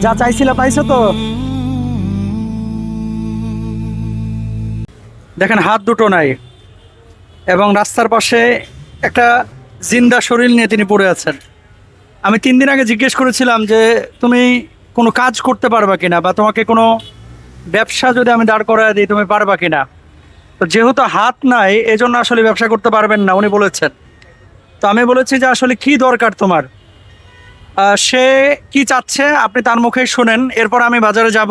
যা চাইছিলা পাইছো তো? দেখেন হাত দুটো নাই, এবং রাস্তার পাশে একটা জিন্দা শরীর নিয়ে তিনি পড়ে আছেন। আমি 3 দিন আগে জিজ্ঞেস করেছিলাম যে তুমি কোনো কাজ করতে পারবা কিনা, বা তোমাকে কোনো ব্যবসা যদি আমি দাঁড় করায় দিই তুমি পারবা কিনা। তো যেহেতু হাত নাই এজন্য আসলে ব্যবসা করতে পারবেন না উনি বলেছেন। তো আমি বলেছি যে আসলে কি দরকার তোমার, সে কি চাচ্ছে আপনি তার মুখেই শুনেন, এরপর আমি বাজারে যাব,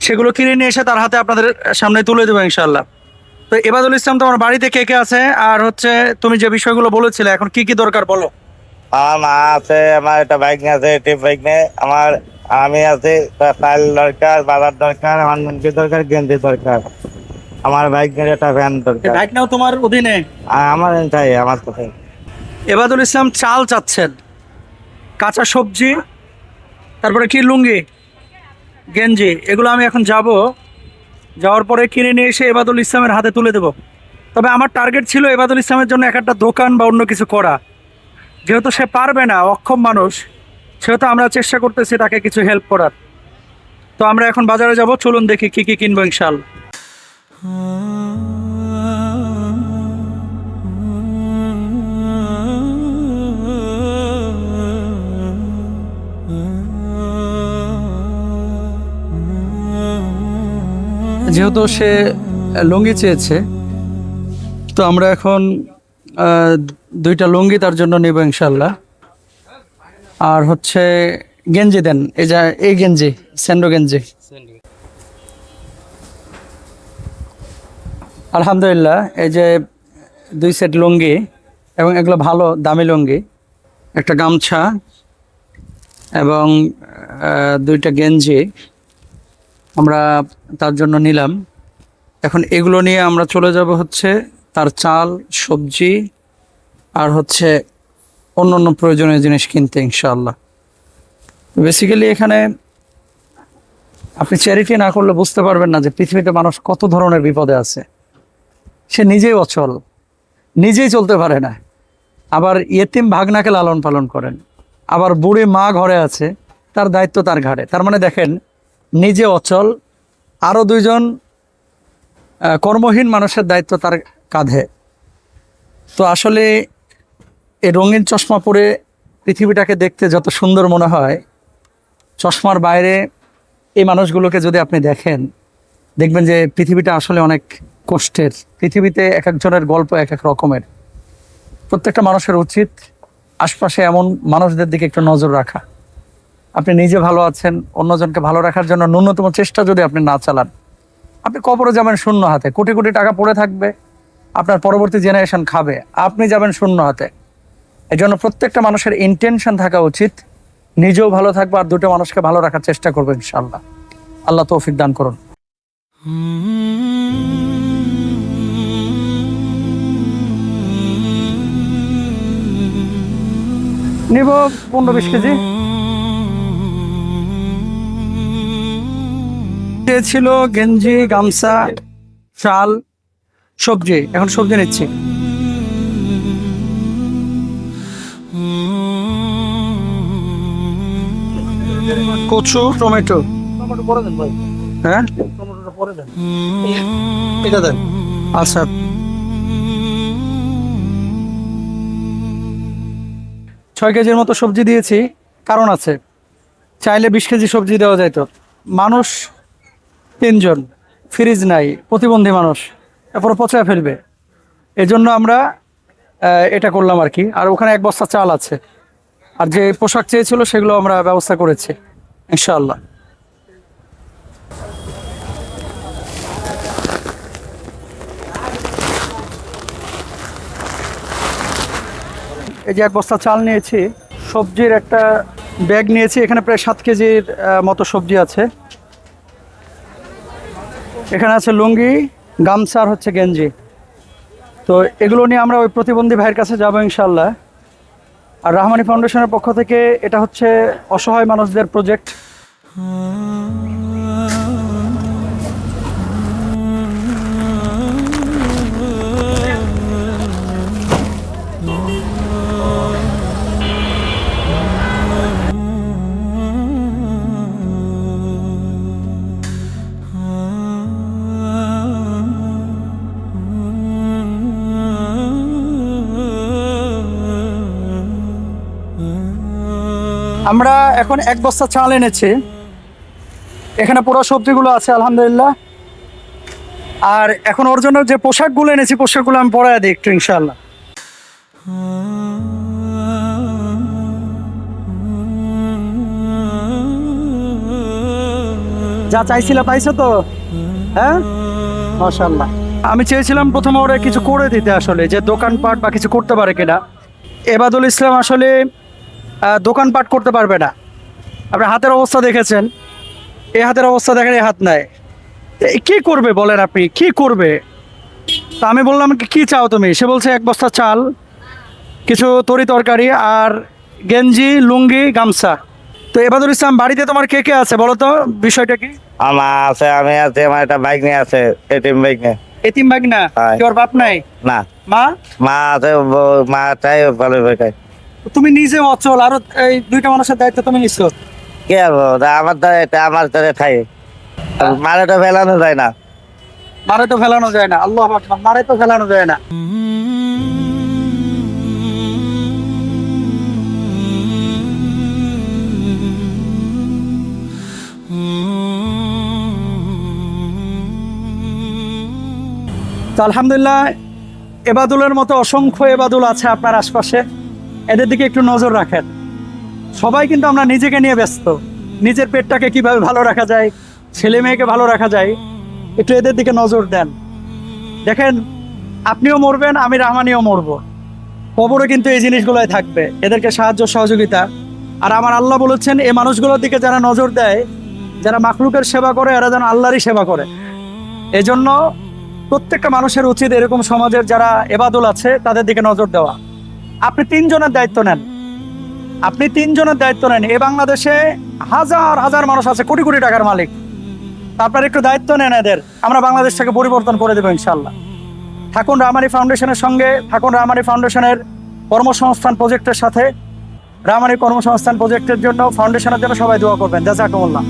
সেগুলো কিনে নিয়ে এসে তার হাতে আপনাদের সামনে তুলে দেবো ইনশাল্লাহ। তো এবাদুল ইসলাম, তোমার বাড়িতে কে কে আছে, আর হচ্ছে তুমি যে বিষয়গুলো বলেছিলে এখন কি কি দরকার বলো। আমার মা আছে, আমার একটা বাইক নিয়ে আছে, টিপ বাইক নিয়ে আমার। আমি আছি, ফাইল দরকার, বাবার দরকার, আমার লুঙ্গি দরকার, গেঞ্জি দরকার, আমার বাইক নিয়ে একটা ফ্যান দরকার। বাইক নাও তোমার অধীনে। আর আমার চাই, আমার কোথায়। এবাদুল ইসলাম চাল চাচ্ছেন, কাঁচা সবজি, তারপরে কি লুঙ্গি, গেঞ্জি, এগুলো আমি এখন যাব, যাওয়ার পরে কিনে নিয়ে এসে এবাদুল ইসলামের হাতে তুলে দেবো। তবে আমার টার্গেট ছিল এবাদুল ইসলামের জন্য একটা দোকান বা অন্য কিছু করা। যেহেতু সে পারবে না, অক্ষম মানুষ, সেহেতু আমরা চেষ্টা করতেছি তাকে কিছু হেল্প করার। তো আমরা এখন বাজারে যাব, চলুন দেখি কি কি কিনবো ইনশাল্লাহ। যেহেতু সে লুঙ্গি চেয়েছে, তো আমরা এখন আহ, 2টা লুঙ্গি তার জন্য নেব ইনশাল্লাহ। আর হচ্ছে গেঞ্জি দেন, এই গেঞ্জি, স্যান্ডো গেঞ্জি। আলহামদুলিল্লাহ, এই যে 2 সেট লুঙ্গি, এবং এগুলো ভালো দামি লুঙ্গি, একটা গামছা, এবং 2টা গেঞ্জি আমরা তার জন্য নিলাম। এখন এগুলো নিয়ে আমরা চলে যাব হচ্ছে তার চাল, সবজি, আর হচ্ছে অন্য অন্য প্রয়োজনীয় জিনিস কিনতে ইনশাআল্লাহ। বেসিক্যালি এখানে আপনি চ্যারিটি না করলে বুঝতে পারবেন না যে পৃথিবীতে মানুষ কত ধরনের বিপদে আছে। সে নিজেই অচল, নিজেই চলতে পারে না, আবার ইয়েতিম ভাগনাকে লালন পালন করেন, আবার বুড়ি মা ঘরে আছে, তার দায়িত্ব তার ঘাড়ে। তার মানে দেখেন, নিজে অচল, আরও 2জন কর্মহীন মানুষের দায়িত্ব তার কাঁধে। তো আসলে এই রঙিন চশমা পরে পৃথিবীটাকে দেখতে যত সুন্দর মনে হয়, চশমার বাইরে এই মানুষগুলোকে যদি আপনি দেখেন, দেখবেন যে পৃথিবীটা আসলে অনেক কষ্টের। পৃথিবীতে এক একজনের গল্প এক এক রকমের। প্রত্যেকটা মানুষের উচিত আশপাশে এমন মানুষদের দিকে একটু নজর রাখা। আপনি নিজে ভালো আছেন, অন্যজনকে ভালো রাখার জন্য ন্যূনতম চেষ্টা যদি আপনি না চালান, আপনি কবরে যাবেন শূন্য হাতে। কোটি কোটি টাকা পড়ে থাকবে, আপনার পরবর্তী জেনারেশন খাবে, আপনি যাবেন শূন্য হাতে। এই জন্য প্রত্যেকটা মানুষের ইন্টেনশন থাকা উচিত নিজেও ভালো থাকবে আর 2টো মানুষকে ভালো রাখার চেষ্টা করবেন ইনশাআল্লাহ। আল্লাহ তৌফিক দান করুন। নিব 15-20 কেজি। ছিল গেঞ্জি, গামছা, চাল, সবজি। এখন সবজি নিচ্ছি। কচু, টমেটো। টমেটো পরে দেন ভাই। হ্যাঁ, টমেটোটা পরে দেন, এটা দেন। আচ্ছা, 6 কেজির মতো সবজি দিয়েছি, কারণ আছে। চাইলে 20 কেজি সবজি দেওয়া যায়। তো মানুষ 3জন, ফ্রিজ নাই, প্রতিবন্ধী মানুষ, তারপরে পচায় ফেলবে। এজন্য আমরা এটা করলাম আর কি। আর ওখানে 1 বস্তা চাল আছে, আর যে পোশাক চেয়েছিল সেগুলো আমরা ব্যবস্থা করেছি ইনশাআল্লাহ। এই যে 1 বস্তা চাল নিয়েছি, সবজির একটা ব্যাগ নিয়েছি, এখানে প্রায় 7 কেজির মতো সবজি আছে। এখানে আছে লুঙ্গি, গামছা, আর হচ্ছে গেঞ্জি। তো এগুলো নিয়ে আমরা ওই প্রতিবন্ধী ভাইয়ের কাছে যাবো ইনশাআল্লাহ। আর রাহমানি ফাউন্ডেশনের পক্ষ থেকে এটা হচ্ছে অসহায় মানুষদের প্রজেক্ট। আমরা এখন 1 বস্তা চাল এনেছি, এখানে পুরো সবজিগুলো আছে আলহামদুলিল্লাহ। আর এখন ওর জন্য যে পোশাকগুলো এনেছি পোশাকগুলো আমি পরাই দিই একটু ইনশাআল্লাহ। যা চাইছিলা পাইছো তো? হ্যাঁ, মাশাআল্লাহ। আমি চেয়েছিলাম প্রথমে ওরা কিছু করে দিতে, আসলে যে দোকানপাট বা কিছু করতে পারে কিনা। এবাদুল ইসলাম আসলে দোকানপাট করতে পারবে না। আপনি হাতের অবস্থা দেখেছেন, এই হাতের অবস্থা দেখেন, এই হাত নাই। তো কি করবে বলেন, আপনি কি করবে? তা আমি বললাম কি চাও তুমি? সে বলছে 1 বস্তা চাল, কিছু তরি তরকারি, আর গেঞ্জি, লুঙ্গি, গামছা। তো এবাদুল ইসলাম, বাড়িতে তোমার কে কে আছে বলো তো, বিষয়টা কি? আমার আছে, আমি আছি, আমার একটা বাইক নিয়ে আছে, এটিএম বাইক নিয়ে। এতিম ভাগনা? হ্যাঁ। কি ওর বাপ নাই? না, মা? মা আছে, মা চাই ভালো বেকার। তুমি নিজে অচল, আরো এই 2টা মানুষের দায়িত্ব তুমি নিচ্ছো। কি করবো, আমার দ্বারা এটা আমার দ্বারা ঠাই মারে তো ফেলানো যায় না। মারে তো ফেলানো যায় না, আল্লাহু আকবার, মারে তো ফেলানো যায় না। তো আলহামদুলিল্লাহ, এবাদুলের মতো অসংখ্য এবাদুল আছে আপনার আশপাশে, এদের দিকে একটু নজর রাখেন। সবাই কিন্তু আমরা নিজেকে নিয়ে ব্যস্ত, নিজের পেটটাকে কিভাবে ভালো রাখা যায়, ছেলে মেয়েকে ভালো রাখা যায়, একটু এদের দিকে নজর দেন। দেখেন, আপনিও মরবেন, আমি রাহমানিও মরবো, কবরে কিন্তু এই জিনিসগুলোই থাকবে, এদেরকে সাহায্য সহযোগিতা। আর আমার আল্লাহ বলেছেন, এই মানুষগুলোর দিকে যারা নজর দেয়, যারা মাখলুকের সেবা করে, এরা যেন আল্লাহরই সেবা করে। এজন্য প্রত্যেকটা মানুষের উচিত এরকম সমাজের যারা এবাদুল আছে তাদের দিকে নজর দেওয়া। আপনি 3 জনের দায়িত্ব নেন, আপনি 3 জনের দায়িত্ব নেন। এই বাংলাদেশে হাজার হাজার মানুষ আছে, কোটি কোটি টাকার মালিক। আপনার একটু দায়িত্ব নেন এদের, আমরা বাংলাদেশটাকে পরিবর্তন করে দেবো ইনশাল্লাহ। থাকুন রাহমানি ফাউন্ডেশনের সঙ্গে, থাকুন রাহমানি ফাউন্ডেশনের কর্মসংস্থান প্রজেক্টের সাথে। রাহমানি কর্মসংস্থান প্রজেক্টের জন্য, ফাউন্ডেশনের জন্য সবাই দোয়া করবেন। জাযাকুমুল্লাহ।